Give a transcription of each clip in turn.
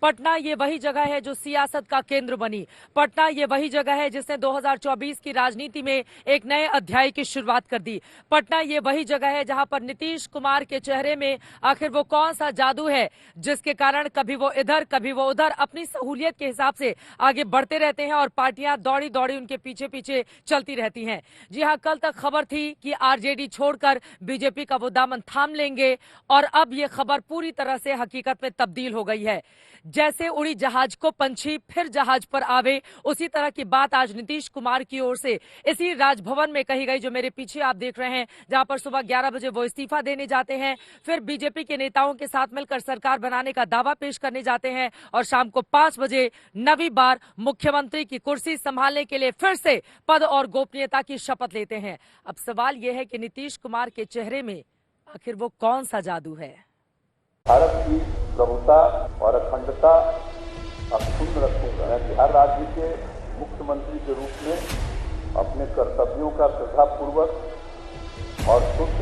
पटना ये वही जगह है जो सियासत का केंद्र बनी। पटना ये वही जगह है जिसने 2024 की राजनीति में एक नए अध्याय की शुरुआत कर दी। पटना ये वही जगह है जहां पर नीतीश कुमार के चेहरे में आखिर वो कौन सा जादू है जिसके कारण कभी वो इधर कभी वो उधर अपनी सहूलियत के हिसाब से आगे बढ़ते रहते हैं और पार्टियां दौड़ी दौड़ी उनके पीछे पीछे चलती रहती हैं। जी हां, कल तक खबर थी कि आरजेडी छोड़कर बीजेपी का वो दामन थाम लेंगे और अब ये खबर पूरी तरह से हकीकत में तब्दील हो गई है। जैसे उड़ी जहाज को पंछी फिर जहाज पर आवे, उसी तरह की बात आज नीतीश कुमार की ओर से इसी राजभवन में कही गई जो मेरे पीछे आप देख रहे हैं, जहां पर सुबह 11 बजे वो इस्तीफा देने जाते हैं, फिर बीजेपी के नेताओं के साथ मिलकर सरकार बनाने का दावा पेश करने जाते हैं और शाम को 5 बजे नवी बार मुख्यमंत्री की कुर्सी संभालने के लिए फिर से पद और गोपनीयता की शपथ लेते हैं। अब सवाल यह है कि नीतीश कुमार के चेहरे में आखिर वो कौन सा जादू है। भारत की प्रभुता और अखंडता अक्षुण्ण रखूंगा। मैं बिहार राज्य के मुख्यमंत्री के रूप में अपने कर्तव्यों का श्रद्धापूर्वक और शुद्ध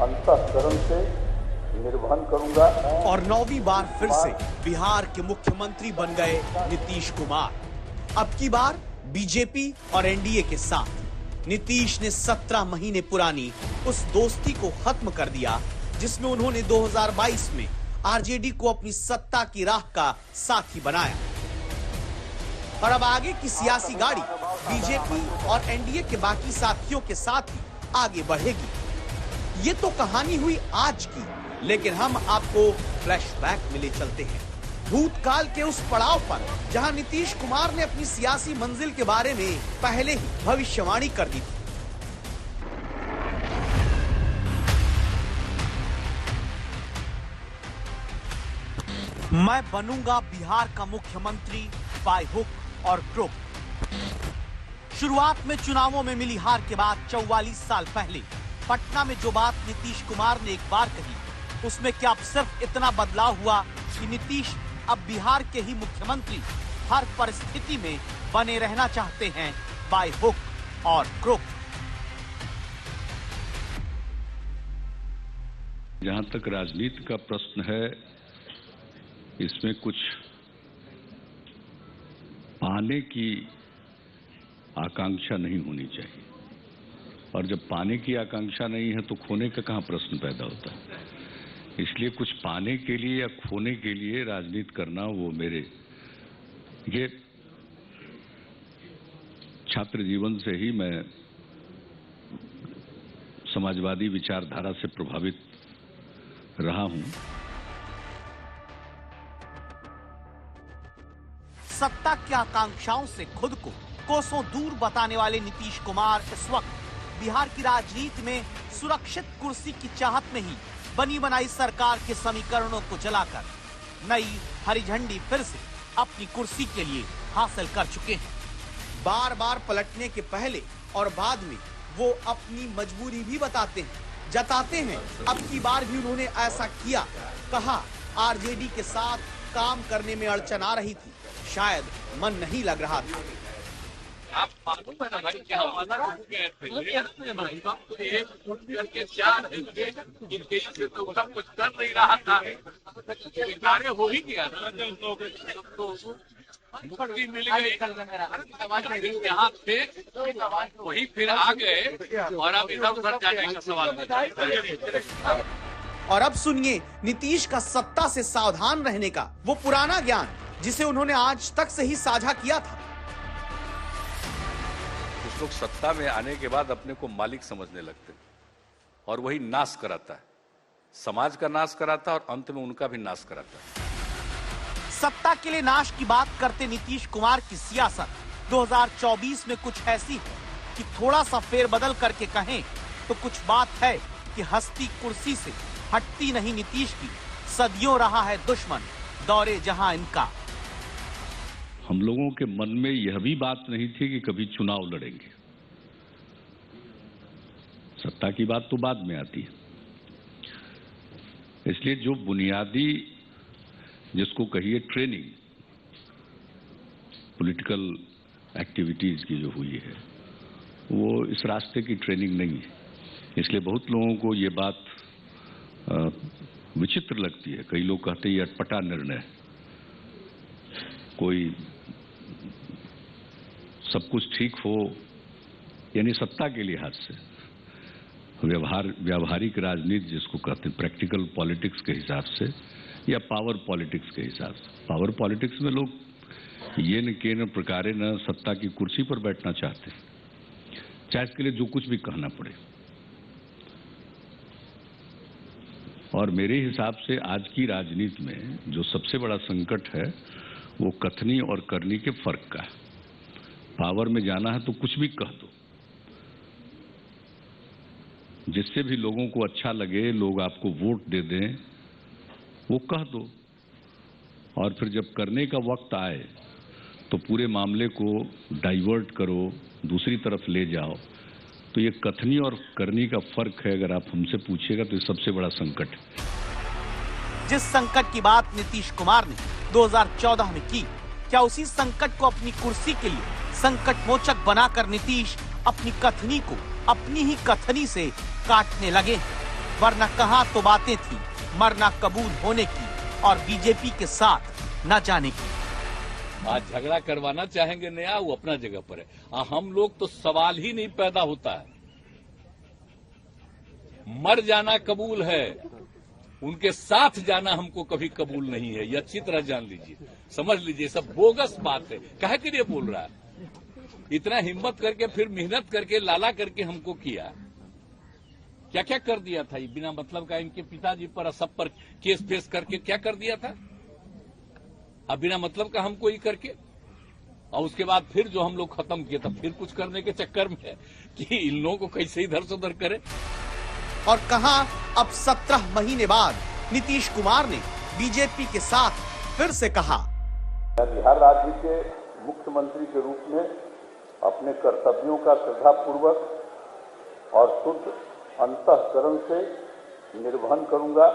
अंतःकरण से निर्वहन करूंगा। और 9वीं बार फिर से बिहार के मुख्यमंत्री बन गए नीतीश कुमार। अब की बार बीजेपी और एनडीए के साथ। नीतीश ने 17 महीने पुरानी उस दोस्ती को खत्म कर दिया जिसमें उन्होंने 2022 में आरजेडी को अपनी सत्ता की राह का साथी बनाया। और अब आगे की सियासी गाड़ी बीजेपी और एनडीए के बाकी साथियों के साथ ही आगे बढ़ेगी। ये तो कहानी हुई आज की, लेकिन हम आपको फ्लैशबैक में ले चलते हैं भूतकाल के उस पड़ाव पर जहां नीतीश कुमार ने अपनी सियासी मंजिल के बारे में पहले ही भविष्यवाणी कर दी थी। मैं बनूंगा बिहार का मुख्यमंत्री बाय हुक और क्रुक। शुरुआत में चुनावों में मिली हार के बाद 44 साल पहले पटना में जो बात नीतीश कुमार ने एक बार कही, उसमें क्या अब सिर्फ इतना बदलाव हुआ कि नीतीश अब बिहार के ही मुख्यमंत्री हर परिस्थिति में बने रहना चाहते हैं बाय हुक और क्रुक। जहां तक राजनीति का प्रश्न है, इसमें कुछ पाने की आकांक्षा नहीं होनी चाहिए, और जब पाने की आकांक्षा नहीं है तो खोने का कहां प्रश्न पैदा होता है। इसलिए कुछ पाने के लिए या खोने के लिए राजनीति करना, वो मेरे ये छात्र जीवन से ही मैं समाजवादी विचारधारा से प्रभावित रहा हूं। सत्ता की आकांक्षाओं से खुद को कोसों दूर बताने वाले नीतीश कुमार इस वक्त बिहार की राजनीति में सुरक्षित कुर्सी की चाहत में ही बनी बनाई सरकार के समीकरणों को जलाकर नई हरी झंडी फिर से अपनी कुर्सी के लिए हासिल कर चुके हैं। बार बार पलटने के पहले और बाद में वो अपनी मजबूरी भी जताते हैं। अब की बार भी उन्होंने ऐसा किया। कहा आरजेडी के साथ काम करने में अड़चन आ रही थी, शायद मन नहीं लग रहा था। आप मालूम है ना भाई क्या इनके से तो सब कुछ कर नहीं रहा था, कार्य हो ही गया तो मिल गई यहाँ थे, वही फिर आ गए और अब इधर उधर जाने का सवाल। और अब सुनिए नीतीश का सत्ता से सावधान रहने का वो पुराना ज्ञान जिसे उन्होंने आज तक से ही साझा किया था। कुछ लोग सत्ता में आने के बाद अपने को मालिक समझने लगते हैं और वही नाश कराता है, समाज का नाश कराता है और अंत में उनका भी नाश कराता है। सत्ता के लिए नाश की बात करते नीतीश कुमार की सियासत 2024 में कुछ ऐसी है कि थोड़ा सा फेरबदल करके कहें तो कुछ बात है कि हस्ती कुर्सी से हटती नहीं नीतीश की, सदियों रहा है दुश्मन दौरे जहां इनका। हम लोगों के मन में यह भी बात नहीं थी कि कभी चुनाव लड़ेंगे। सत्ता की बात तो बाद में आती है। इसलिए जो बुनियादी, जिसको कहिए ट्रेनिंग पॉलिटिकल एक्टिविटीज की जो हुई है, वो इस रास्ते की ट्रेनिंग नहीं है। इसलिए बहुत लोगों को ये बात विचित्र लगती है। कई लोग कहते हैं ये अटपटा निर्णय, कोई सब कुछ ठीक हो, यानी सत्ता के लिहाज से व्यावहारिक राजनीति जिसको कहते हैं, प्रैक्टिकल पॉलिटिक्स के हिसाब से या पावर पॉलिटिक्स के हिसाब से। पावर पॉलिटिक्स में लोग ये न के न प्रकारे न सत्ता की कुर्सी पर बैठना चाहते, चाहे इसके लिए जो कुछ भी कहना पड़े। और मेरे हिसाब से आज की राजनीति में जो सबसे बड़ा संकट है वो कथनी और करनी के फर्क का है। पावर में जाना है तो कुछ भी कह दो, जिससे भी लोगों को अच्छा लगे, लोग आपको वोट दे दें, वो कह दो। और फिर जब करने का वक्त आए तो पूरे मामले को डाइवर्ट करो, दूसरी तरफ ले जाओ। तो ये कथनी और करनी का फर्क है, अगर आप हमसे पूछिएगा तो ये सबसे बड़ा संकट है। जिस संकट की बात नीतीश कुमार ने 2014 में की, क्या उसी संकट को अपनी कुर्सी के लिए संकट मोचक बनाकर नीतीश अपनी कथनी को अपनी ही कथनी से काटने लगे? वरना कहां तो बातें थी मरना कबूल होने की और बीजेपी के साथ न जाने की। आज झगड़ा करवाना चाहेंगे नया, वो अपना जगह पर है। हम लोग तो सवाल ही नहीं पैदा होता है। मर जाना कबूल है, उनके साथ जाना हमको कभी कबूल नहीं है। ये अच्छी तरह जान लीजिए, समझ लीजिए, सब बोगस बात है। काहे के लिए बोल रहा है? इतना हिम्मत करके फिर मेहनत करके लाला करके हमको किया, क्या क्या कर दिया था ये बिना मतलब का। इनके पिताजी पर सब पर केस फेस करके क्या कर दिया था, अब बिना मतलब का हमको ही करके। और उसके बाद फिर जो हम लोग खत्म किए, तब फिर कुछ करने के चक्कर में है कि इन लोगों को कैसे इधर से उधर करे। और कहां अब 17 महीने बाद नीतीश कुमार ने बीजेपी के साथ फिर से कहा, बिहार राज्य के मुख्यमंत्री के रूप में अपने कर्तव्यों का श्रद्धापूर्वक और शुद्ध अंतःकरण से निर्वहन करूंगा।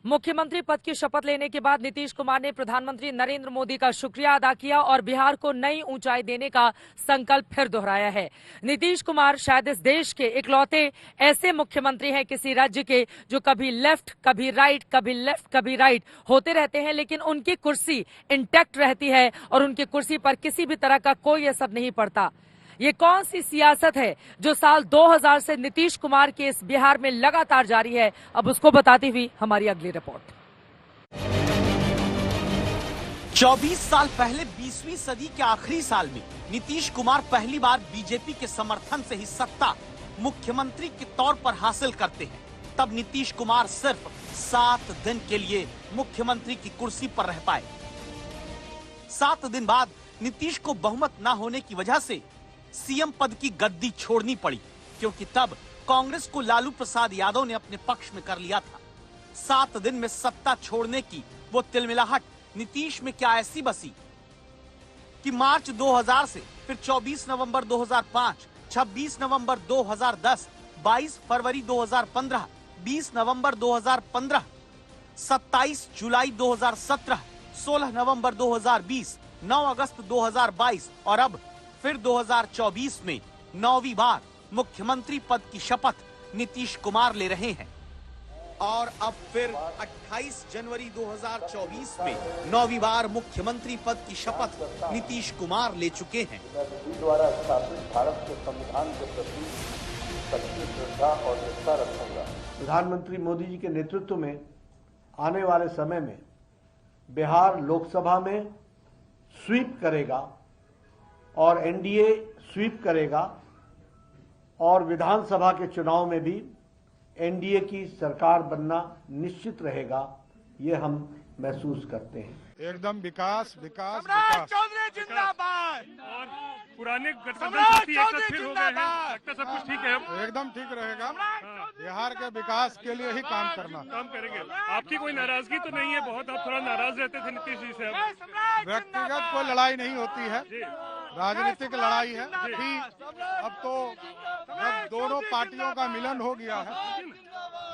मुख्यमंत्री पद की शपथ लेने के बाद नीतीश कुमार ने प्रधानमंत्री नरेंद्र मोदी का शुक्रिया अदा किया और बिहार को नई ऊंचाई देने का संकल्प फिर दोहराया है। नीतीश कुमार शायद इस देश के इकलौते ऐसे मुख्यमंत्री हैं किसी राज्य के जो कभी लेफ्ट, कभी राइट, कभी लेफ्ट, कभी राइट होते रहते हैं, लेकिन उनकी कुर्सी इंटैक्ट रहती है और उनकी कुर्सी पर किसी भी तरह का कोई असर नहीं पड़ता। ये कौन सी सियासत है जो साल 2000 से नीतीश कुमार के इस बिहार में लगातार जारी है? अब उसको बताती हुई हमारी अगली रिपोर्ट। 24 साल पहले 20वीं सदी के आखिरी साल में नीतीश कुमार पहली बार बीजेपी के समर्थन से ही सत्ता मुख्यमंत्री के तौर पर हासिल करते हैं। तब नीतीश कुमार सिर्फ 7 दिन के लिए मुख्यमंत्री की कुर्सी पर रह पाए। 7 दिन बाद नीतीश को बहुमत न होने की वजह से सीएम पद की गद्दी छोड़नी पड़ी, क्योंकि तब कांग्रेस को लालू प्रसाद यादव ने अपने पक्ष में कर लिया था। 7 दिन में सत्ता छोड़ने की वो तिलमिलाहट नीतीश में क्या ऐसी बसी कि मार्च 2000 से फिर 24 नवंबर 2005, 26 नवंबर 2010, 22 फरवरी 2015, 20 नवंबर 2015, 27 जुलाई 2017, 16 नवंबर 2020, 9 अगस्त 2022 और अब फिर 2024 में 9वीं बार मुख्यमंत्री पद की शपथ नीतीश कुमार ले रहे हैं। और अब फिर 28 जनवरी 2024 में 9वीं बार मुख्यमंत्री पद की शपथ नीतीश कुमार ले चुके हैं। द्वारा स्थापित भारत के संविधान के प्रति सच्ची श्रद्धा और निष्ठा रखूंगा। प्रधानमंत्री मोदी जी के नेतृत्व में आने वाले समय में बिहार लोकसभा में स्वीप करेगा और एनडीए स्वीप करेगा और विधानसभा के चुनाव में भी एनडीए की सरकार बनना निश्चित रहेगा, ये हम महसूस करते हैं। एकदम विकास विकास विकास। जिंदाबाद। और पुराने गठबंधन साथी एक साथ फिर हो गए हैं, लगता सब कुछ ठीक है, एकदम ठीक रहेगा। बिहार के विकास के लिए ही काम करेंगे। आपकी कोई नाराजगी तो नहीं है? बहुत आप थोड़ा नाराज रहते थे नीतीश जी से। व्यक्तिगत कोई लड़ाई नहीं होती है, राजनीतिक लड़ाई है। अब तो जब दोनों पार्टियों का मिलन हो गया है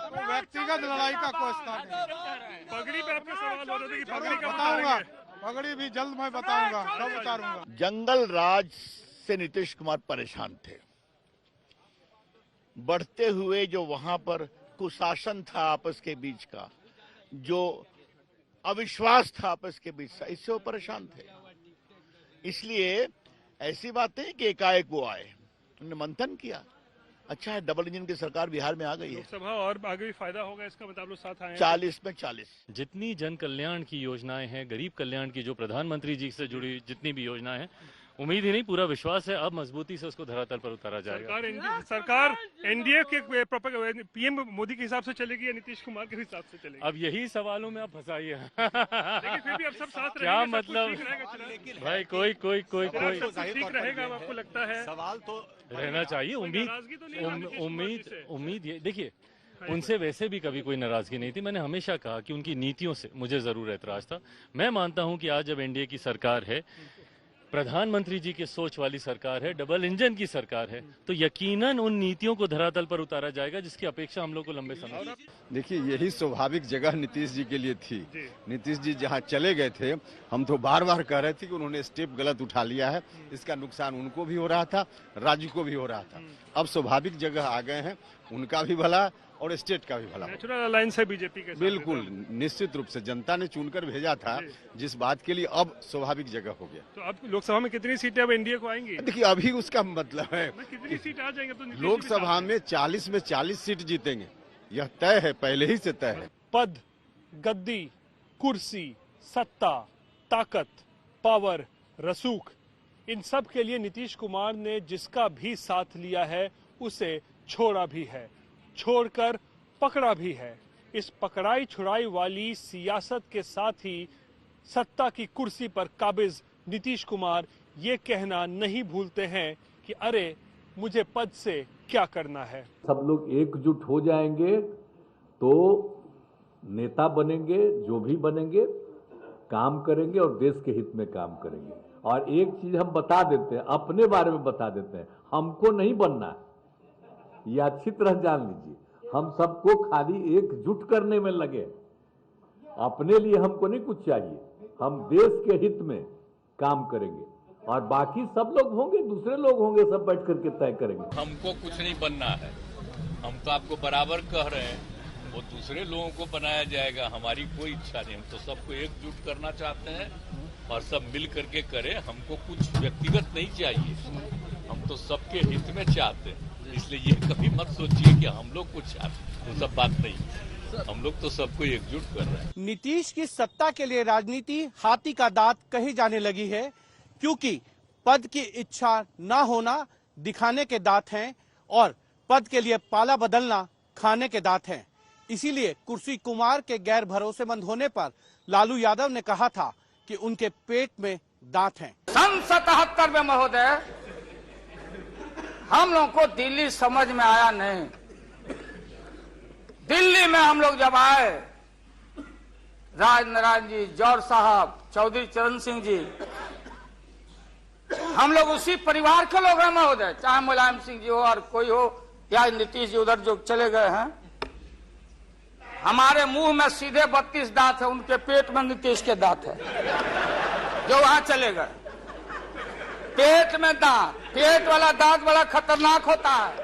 तो व्यक्तिगत लड़ाई का कोई स्थान नहीं। पगड़ी पे आपके सवाल हो रहे थे कि पगड़ी कब बताऊंगा, पगड़ी भी जल्द मैं बताऊंगा, कब उतारूंगा। जंगल राज से नीतीश कुमार परेशान थे। बढ़ते हुए जो वहां पर कुशासन था आपस के बीच का, जो अविश्वास था आपस के बीच, इससे वो परेशान थे। इसलिए ऐसी बात नहीं कि एकाएक वो आए, उन्होंने मंथन किया। अच्छा है डबल इंजन की सरकार बिहार में आ गई है, लोकसभा और आगे भी फायदा होगा इसका, मतलब लोग साथ आए 40 में 40। जितनी जन कल्याण की योजनाएं हैं, गरीब कल्याण की जो प्रधानमंत्री जी से जुड़ी जितनी भी योजनाएं हैं, उम्मीद ही नहीं पूरा विश्वास है अब मजबूती से उसको धरातल पर उतारा जाएगा। सरकार एनडीए के पीएम मोदी के हिसाब से चलेगी या नीतीश कुमार के हिसाब से चलेगी? अब यही सवालों में आप फंसाइए। लेकिन फिर भी अब सब साथ क्या रहेंगे, मतलब भाई कोई ठीक रहेगा आपको लगता है? सवाल तो रहना चाहिए। उम्मीद ये देखिए, उनसे वैसे भी कभी कोई नाराजगी नहीं थी। मैंने हमेशा कहा कि उनकी नीतियों से मुझे जरूर ऐतराज था। मैं मानता हूं कि आज जब एनडीए की सरकार है, प्रधानमंत्री जी की सोच वाली सरकार है, डबल इंजन की सरकार है, तो यकीनन उन नीतियों को धरातल पर उतारा जाएगा जिसकी अपेक्षा हम लोग को लंबे समय से। देखिए, यही स्वाभाविक जगह नीतीश जी के लिए थी। नीतीश जी जहां चले गए थे, हम तो बार बार कह रहे थे कि उन्होंने स्टेप गलत उठा लिया है, इसका नुकसान उनको भी हो रहा था, राज्य को भी हो रहा था। अब स्वाभाविक जगह आ गए हैं, उनका भी भला और स्टेट का भी भला। नेचुरल अलायंस है बीजेपी के साथ। बिल्कुल, निश्चित रूप से जनता ने चुनकर भेजा था, जिस बात के लिए अब स्वाभाविक जगह हो गया। तो अब लोकसभा में कितनी सीटें अब एनडीए को आएंगी? देखिए, अभी उसका मतलब है कितनी सीट आ जाएंगे तो लोकसभा में 40 में 40 सीट जीतेंगे, यह तय है, पहले ही से तय है। पद, गद्दी, कुर्सी, सत्ता, ताकत, पावर, रसूख, इन सब के लिए नीतीश कुमार ने जिसका भी साथ लिया है उसे छोड़ा भी है, छोड़कर पकड़ा भी है। इस पकड़ाई छुड़ाई वाली सियासत के साथ ही सत्ता की कुर्सी पर काबिज नीतीश कुमार ये कहना नहीं भूलते हैं कि अरे मुझे पद से क्या करना है। सब लोग एकजुट हो जाएंगे तो नेता बनेंगे, जो भी बनेंगे काम करेंगे और देश के हित में काम करेंगे। और एक चीज हम बता देते हैं, अपने बारे में बता देते हैं, हमको नहीं बनना है, ये अच्छी तरह जान लीजिए। हम सबको खाली एकजुट करने में लगे, अपने लिए हमको नहीं कुछ चाहिए, हम देश के हित में काम करेंगे और बाकी सब लोग होंगे, दूसरे लोग होंगे, सब बैठ करके तय करेंगे। हमको कुछ नहीं बनना है, हम तो आपको बराबर कह रहे हैं, वो दूसरे लोगों को बनाया जाएगा, हमारी कोई इच्छा नहीं। हम तो सबको एकजुट करना चाहते हैं और सब मिल करके करें। हमको कुछ व्यक्तिगत नहीं चाहिए, हम तो सबके हित में चाहते हैं। इसलिए ये कभी मत सोचिए कि हम लोग कुछ चाहते हैं, वो सब बात नहीं। हम लोग तो सबको एकजुट कर रहे हैं। नीतीश की सत्ता के लिए राजनीति हाथी का दांत कही जाने लगी है, क्योंकि पद की इच्छा ना होना दिखाने के दांत हैं और पद के लिए पाला बदलना खाने के दांत हैं। इसीलिए कुर्सी कुमार के गैर भरोसेमंद होने पर लालू यादव ने कहा था कि उनके पेट में दांत हैं। सन 77 में महोदय हम लोग को दिल्ली समझ में आया नहीं। दिल्ली में हम लोग जब आए, राजनारायण जी, जौहर साहब, चौधरी चरण सिंह जी, हम लोग उसी परिवार के लोग हैं महोदय, चाहे मुलायम सिंह जी हो और कोई हो या नीतीश जी उधर जो चले गए हैं। हमारे मुंह में सीधे 32 दांत है, उनके पेट में नीतीश के दांत है जो वहां चले गए। पेट में दांत, पेट वाला दांत बड़ा खतरनाक होता है।